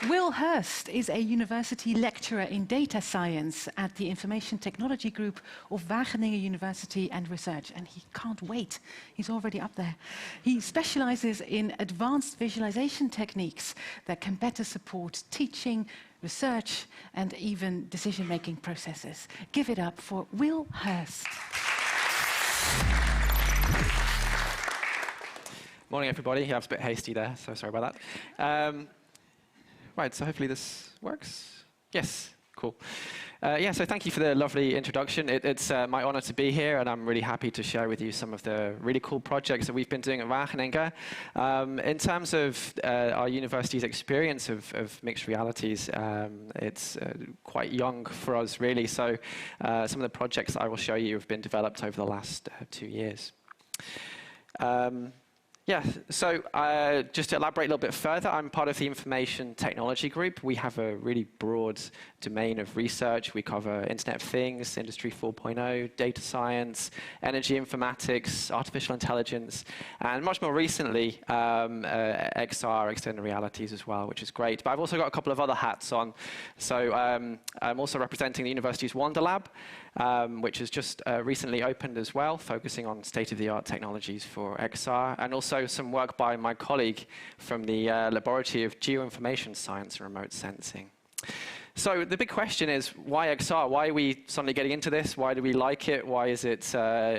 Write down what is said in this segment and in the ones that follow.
Will Hurst is a university lecturer in data science at the Information Technology Group of Wageningen University Research, and he can't wait. He's already up there. He specializes in advanced visualization techniques that can better support teaching, research, and even decision-making processes. Give it up for Will Hurst. Morning, everybody. Yeah, I was a bit hasty there, so sorry about that. Right, so hopefully this works. Yes, cool. Yeah, so thank you for the lovely introduction. It's my honor to be here, and I'm really happy to share with you some of the really cool projects that we've been doing at Wageningen. In terms of our university's experience of mixed realities, it's quite young for us, really. So some of the projects I will show you have been developed over the last 2 years. Yeah, so just to elaborate a little bit further, I'm part of the Information Technology Group. We have a really broad domain of research. We cover Internet of Things, Industry 4.0, data science, energy informatics, artificial intelligence, and much more recently, XR, extended realities as well, which is great. But I've also got a couple of other hats on. So I'm also representing the university's Wonder Lab, which has just recently opened as well, focusing on state-of-the-art technologies for XR, and also some work by my colleague from the Laboratory of Geoinformation Science and Remote Sensing. So the big question is, why XR? Why are we suddenly getting into this? Why do we like it? Why is it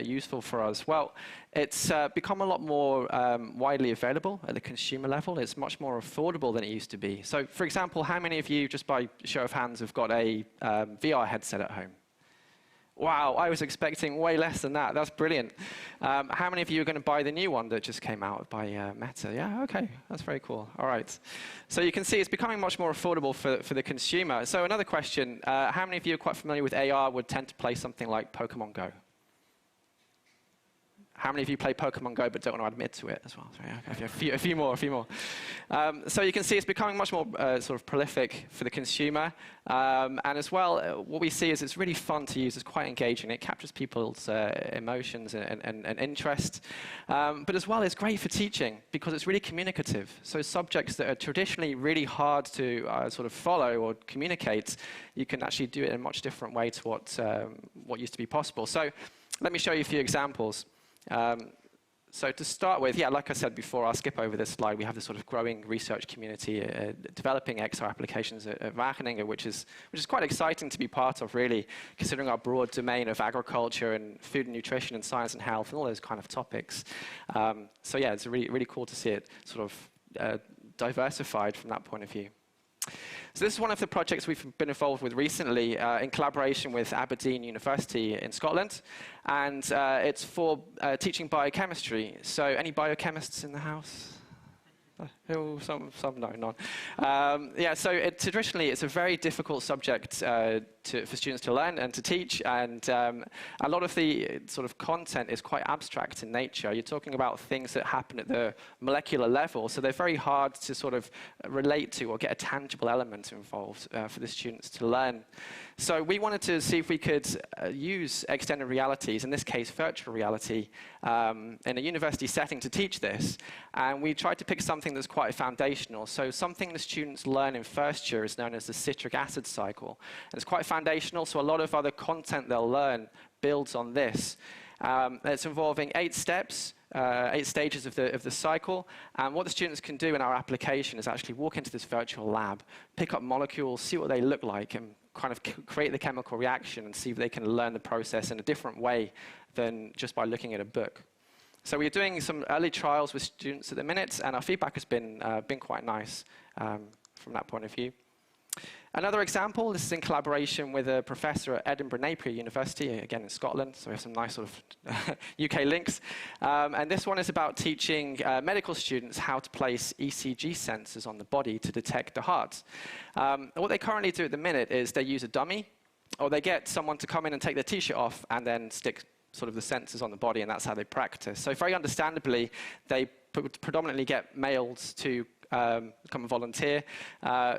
useful for us? Well, it's become a lot more widely available at the consumer level. It's much more affordable than it used to be. So, for example, how many of you, just by show of hands, have got a VR headset at home? Wow, I was expecting way less than that. That's brilliant. How many of you are going to buy the new one that just came out by Meta? Yeah, okay, that's very cool. All right. So you can see it's becoming much more affordable for the consumer. So another question, how many of you are quite familiar with AR would tend to play something like Pokemon Go? How many of you play Pokemon Go but don't want to admit to it as well? Sorry, okay, a few more. So you can see it's becoming much more sort of prolific for the consumer. And as well, what we see is it's really fun to use. It's quite engaging. It captures people's emotions and interest. But as well, it's great for teaching because it's really communicative. So subjects that are traditionally really hard to sort of follow or communicate, you can actually do it in a much different way to what used to be possible. So let me show you a few examples. So to start with, yeah, like I said before, I'll skip over this slide. We have this sort of growing research community developing XR applications at Wageningen, which is quite exciting to be part of, really, considering our broad domain of agriculture and food and nutrition and science and health and all those kind of topics. So yeah, it's really cool to see it sort of diversified from that point of view. So this is one of the projects we've been involved with recently in collaboration with Aberdeen University in Scotland, and it's for teaching biochemistry. So any biochemists in the house? Oh, some no, none. Yeah, so traditionally it's a very difficult subject for students to learn and to teach, and a lot of the sort of content is quite abstract in nature. You're talking about things that happen at the molecular level, so they're very hard to sort of relate to or get a tangible element involved for the students to learn. So we wanted to see if we could use extended realities, in this case virtual reality, in a university setting to teach this, and we tried to pick something that's quite foundational. So something the students learn in first year is known as the citric acid cycle. And it's quite foundational, so a lot of other content they'll learn builds on this. It's involving 8 steps, 8 stages of the cycle, and what the students can do in our application is actually walk into this virtual lab, pick up molecules, see what they look like, and kind of create the chemical reaction and see if they can learn the process in a different way than just by looking at a book. So we're doing some early trials with students at the minute, and our feedback has been quite nice from that point of view. Another example, this is in collaboration with a professor at Edinburgh Napier University, again in Scotland, so we have some nice sort of UK links. And this one is about teaching medical students how to place ECG sensors on the body to detect the heart. What they currently do at the minute is they use a dummy, or they get someone to come in and take their t-shirt off and then stick sort of the sensors on the body, and that's how they practice. So very understandably, they predominantly get males to come and volunteer.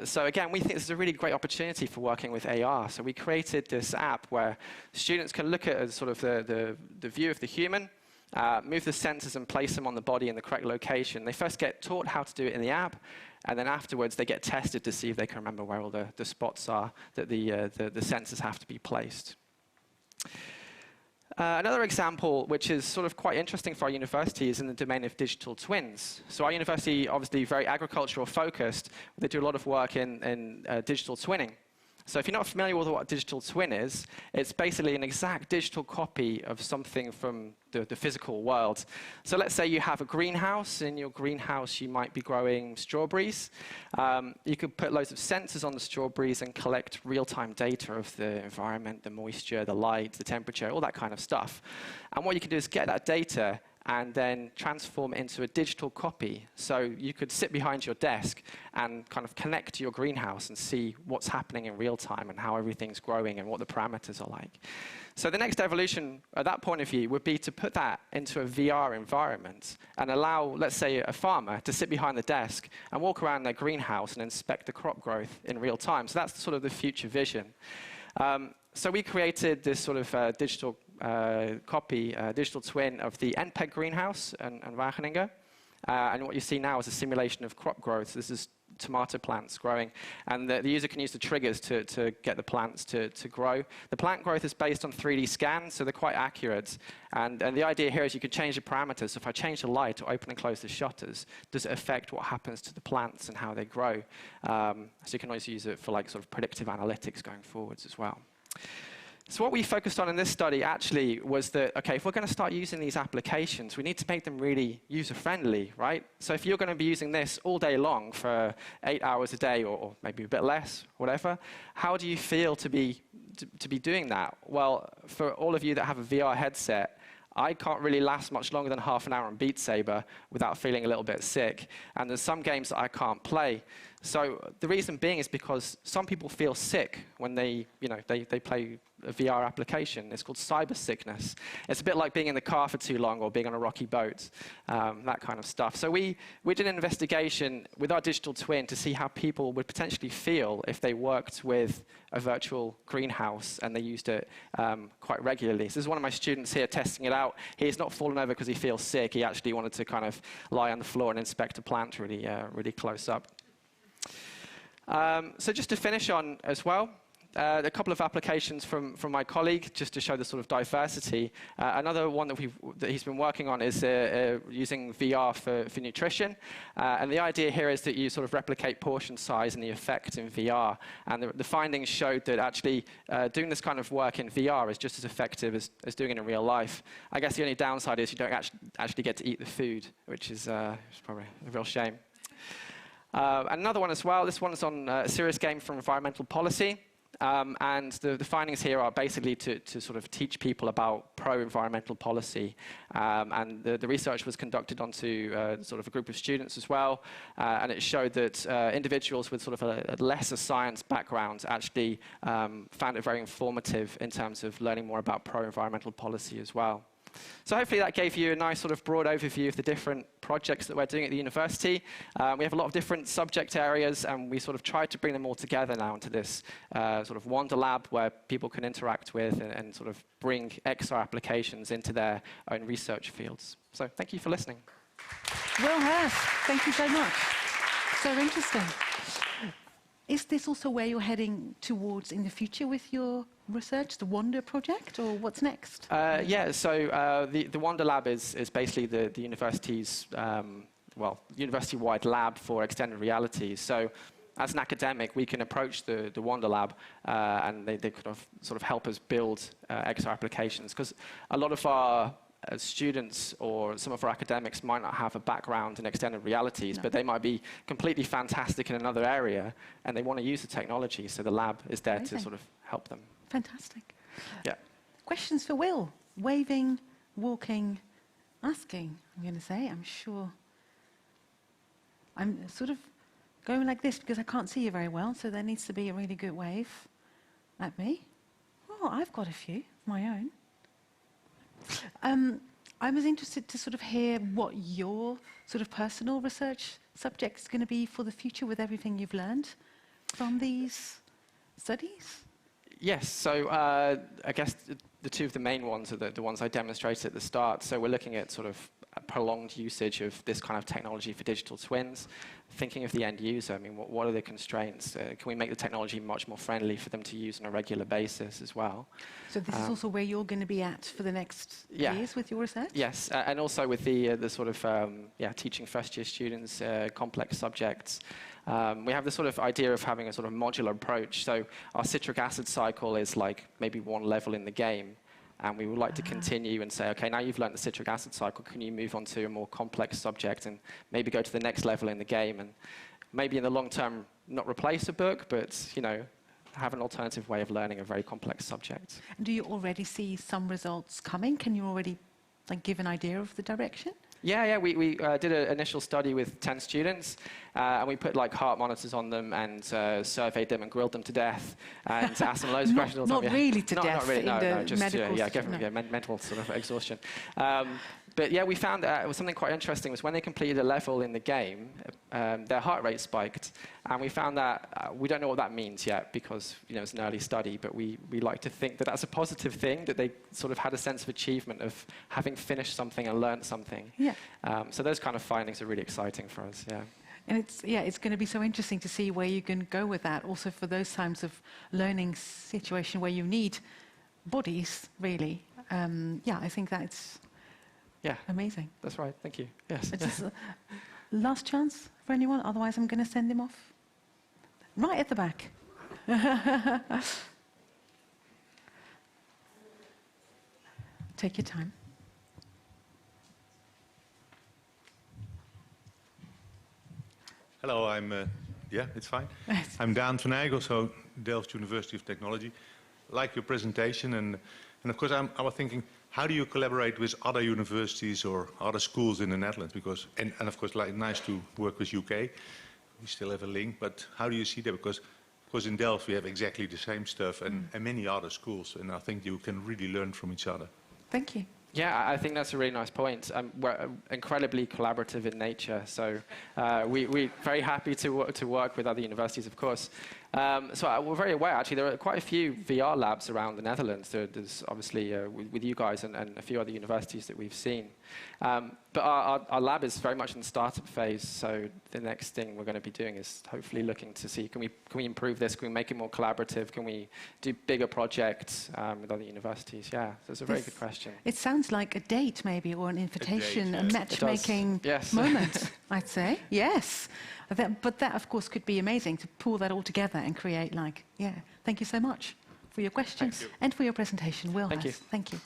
So again, we think this is a really great opportunity for working with AR. So we created this app where students can look at sort of the view of the human, move the sensors and place them on the body in the correct location. They first get taught how to do it in the app, and then afterwards they get tested to see if they can remember where all the spots are that the sensors have to be placed. Another example, which is sort of quite interesting for our university, is in the domain of digital twins. So our university, obviously very agricultural focused, they do a lot of work in digital twinning. So if you're not familiar with what a digital twin is, it's basically an exact digital copy of something from the physical world. So let's say you have a greenhouse. In your greenhouse, you might be growing strawberries. You could put loads of sensors on the strawberries and collect real-time data of the environment, the moisture, the light, the temperature, all that kind of stuff. And what you can do is get that data and then transform it into a digital copy. So you could sit behind your desk and kind of connect to your greenhouse and see what's happening in real time and how everything's growing and what the parameters are like. So the next evolution at that point of view would be to put that into a VR environment and allow, let's say, a farmer to sit behind the desk and walk around their greenhouse and inspect the crop growth in real time. So that's sort of the future vision. So we created this sort of digital copy, digital twin of the NPEG greenhouse in Wageningen. And what you see now is a simulation of crop growth. This is tomato plants growing. And the user can use the triggers to get the plants to grow. The plant growth is based on 3D scans, so they're quite accurate. And the idea here is you could change the parameters. So if I change the light or open and close the shutters, does it affect what happens to the plants and how they grow? So you can always use it for like sort of predictive analytics going forwards as well. So what we focused on in this study actually was that, okay, if we're going to start using these applications, we need to make them really user-friendly, right? So if you're going to be using this all day long for 8 hours a day or maybe a bit less, whatever, how do you feel to be doing that? Well, for all of you that have a VR headset, I can't really last much longer than half an hour on Beat Saber without feeling a little bit sick. And there's some games that I can't play. So the reason being is because some people feel sick when they play a VR application. It's called cyber sickness. It's a bit like being in the car for too long or being on a rocky boat, that kind of stuff. So we did an investigation with our digital twin to see how people would potentially feel if they worked with a virtual greenhouse and they used it quite regularly. So this is one of my students here testing it out. He's not fallen over because he feels sick. He actually wanted to kind of lie on the floor and inspect a plant really, really close up. So just to finish on as well, a couple of applications from my colleague, just to show the sort of diversity. Another one that he's been working on is using VR for nutrition. And the idea here is that you sort of replicate portion size and the effect in VR. And the findings showed that actually doing this kind of work in VR is just as effective as doing it in real life. I guess the only downside is you don't actually get to eat the food, which is probably a real shame. Another one as well, this one's on a serious game for environmental policy. And the findings here are basically to sort of teach people about pro-environmental policy. And the research was conducted onto sort of a group of students as well. And it showed that individuals with sort of a lesser science background actually found it very informative in terms of learning more about pro-environmental policy as well. So hopefully that gave you a nice sort of broad overview of the different projects that we're doing at the university. We have a lot of different subject areas, and we sort of tried to bring them all together now into this sort of Wonder Lab where people can interact with and sort of bring XR applications into their own research fields. So thank you for listening. Will Hurst, thank you so much. So interesting. Is this also where you're heading towards in the future with your research, the Wonder project, or what's next? Yeah, so the Wonder Lab is basically the university's, university-wide lab for extended reality. So as an academic, we can approach the Wonder Lab and they could sort of help us build XR applications. Because a lot of our students or some of our academics might not have a background in extended realities, but they might be completely fantastic in another area and they want to use the technology, so the lab is there to sort of help them. Fantastic. Yeah. Questions for Will? Waving, walking, asking, I'm going to say, I'm sure. I'm sort of going like this because I can't see you very well, so there needs to be a really good wave at me. Oh, I've got a few, my own. I was interested to sort of hear what your sort of personal research subject is going to be for the future with everything you've learned from these studies. Yes, so I guess two of the main ones are the ones I demonstrated at the start. So we're looking at sort of a prolonged usage of this kind of technology for digital twins, thinking of the end user. I mean, what are the constraints? Can we make the technology much more friendly for them to use on a regular basis as well? So this is also where you're going to be at for the next years with your research? Yes, and also with the sort of teaching first-year students complex subjects. We have this sort of idea of having a sort of modular approach. So our citric acid cycle is like maybe one level in the game. And we would like to continue and say, okay, now you've learned the citric acid cycle, can you move on to a more complex subject and maybe go to the next level in the game and maybe in the long term not replace a book, but, you know, have an alternative way of learning a very complex subject. And do you already see some results coming? Can you already give an idea of the direction? Yeah, we did an initial study with 10 students, and we put like heart monitors on them and surveyed them and grilled them to death and asked them loads of questions. Not really to death. Not really, no, just medical mental sort of exhaustion. But yeah, we found that was something quite interesting was when they completed a level in the game, their heart rate spiked, and we found that we don't know what that means yet because it's an early study, but we like to think that that's a positive thing, that they sort of had a sense of achievement of having finished something and learned something. Yeah. So those kind of findings are really exciting for us. Yeah. And it's going to be so interesting to see where you can go with that. Also for those times of learning situation where you need bodies, really. I think that's. Yeah. Amazing. That's right. Thank you. Yes. Just last chance for anyone, otherwise I'm going to send him off. Right at the back. Take your time. Hello, it's fine. I'm Daan van Eyck, also Delft University of Technology. I like your presentation, and of course I was thinking, how do you collaborate with other universities or other schools in the Netherlands? Because, and of course, like nice to work with UK. We still have a link, but how do you see that? Because, of course, in Delft we have exactly the same stuff and many other schools, and I think you can really learn from each other. Thank you. Yeah, I think that's a really nice point. We're incredibly collaborative in nature, so we're very happy to work with other universities, of course. So we're very aware, actually, there are quite a few VR labs around the Netherlands. There's obviously with you guys and a few other universities that we've seen. But our lab is very much in the startup phase, so the next thing we're going to be doing is hopefully looking to see, can we improve this? Can we make it more collaborative? Can we do bigger projects with other universities? Yeah, so it's a very good question. It sounds like a date, maybe, or an invitation, a matchmaking yes. moment, I'd say. Yes. But that, of course, could be amazing to pull that all together and create, Thank you so much for your questions and for your presentation, Will. Thank you. Thank you.